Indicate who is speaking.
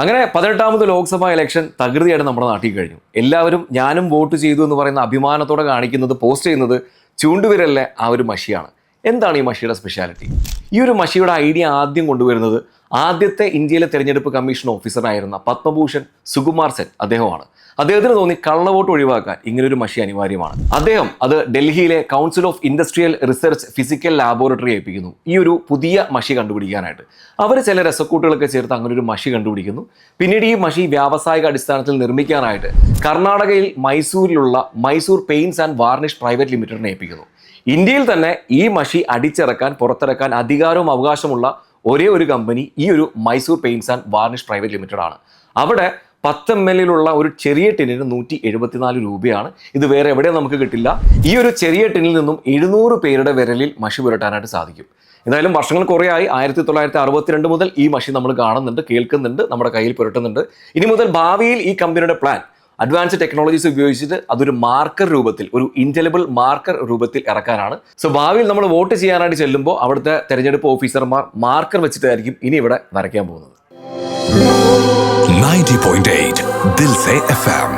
Speaker 1: അങ്ങനെ 18ാമത് ലോക്സഭാ ഇലക്ഷൻ തകൃതിയായിട്ട് നമ്മുടെ നാട്ടിൽ കഴിഞ്ഞു. എല്ലാവരും ഞാനും വോട്ട് ചെയ്തു എന്ന് പറയുന്ന അഭിമാനത്തോടെ കാണിക്കുന്നത്, പോസ്റ്റ് ചെയ്യുന്നത് ചൂണ്ടുവിരലിലെ ആ ഒരു മഷിയാണ്. എന്താണ് ഈ മഷിയുടെ സ്പെഷ്യാലിറ്റി? ഈ ഒരു മഷിയുടെ ഐഡിയ ആദ്യം കൊണ്ടുവരുന്നത് ആദ്യത്തെ ഇന്ത്യയിലെ തെരഞ്ഞെടുപ്പ് കമ്മീഷൻ ഓഫീസറായിരുന്ന പത്മഭൂഷൺ സുകുമാർ സെൻ അദ്ദേഹമാണ്. അദ്ദേഹത്തിന് തോന്നി കള്ളവോട്ട് ഒഴിവാക്കാൻ ഇങ്ങനൊരു മഷി അനിവാര്യമാണ്. അദ്ദേഹം അത് ഡൽഹിയിലെ council of industrial research physical laboratory ഏൽപ്പിക്കുന്നു ഈ ഒരു പുതിയ മഷി കണ്ടുപിടിക്കാനായിട്ട്. അവർ ചില രസക്കൂട്ടുകളൊക്കെ ചേർത്ത് അങ്ങനെ ഒരു മഷി കണ്ടുപിടിക്കുന്നു. പിന്നീട് ഈ മഷി വ്യാവസായിക അടിസ്ഥാനത്തിൽ നിർമ്മിക്കാനായിട്ട് കർണാടകയിൽ മൈസൂരിലുള്ള Mysore paints and varnish private ലിമിറ്റഡിനെ ഏൽപ്പിക്കുന്നു. ഇന്ത്യയിൽ തന്നെ ഈ മഷി അടിച്ചിറക്കാൻ, പുറത്തിറക്കാൻ അധികാരവും അവകാശമുള്ള ഒരേ ഒരു കമ്പനി ഈ ഒരു Mysore paints and varnish private limited ആണ്. അവിടെ 10 ml ഒരു ചെറിയ ടിന്നിന് 174 രൂപയാണ്. ഇത് വേറെ എവിടെയും നമുക്ക് കിട്ടില്ല. ഈ ഒരു ചെറിയ ടിന്നിൽ നിന്നും 700 പേരുടെ വിരലിൽ മഷി പുരട്ടാനായിട്ട് സാധിക്കും. എന്തായാലും വർഷങ്ങൾ കുറേയായി. 1962 മുതൽ ഈ മഷി നമ്മൾ കാണുന്നുണ്ട്, കേൾക്കുന്നുണ്ട്, നമ്മുടെ കയ്യിൽ പുരട്ടുന്നുണ്ട്. ഇനി മുതൽ ഭാവിയിൽ ഈ കമ്പനിയുടെ പ്ലാൻ അഡ്വാൻസ്ഡ് ടെക്നോളജീസ് ഉപയോഗിച്ചിട്ട് അതൊരു മാർക്കർ രൂപത്തിൽ, ഒരു ഇൻഡെലിബിൾ മാർക്കർ രൂപത്തിൽ ഇറക്കാനാണ്. സോ ഭാവിയിൽ നമ്മൾ വോട്ട് ചെയ്യാനായിട്ട് ചെല്ലുമ്പോൾ അവിടുത്തെ തെരഞ്ഞെടുപ്പ് ഓഫീസർമാർ മാർക്കർ വെച്ചിട്ടായിരിക്കും ഇനി ഇവിടെ വരയ്ക്കാൻ പോകുന്നത്.
Speaker 2: 90.8 दिल से FM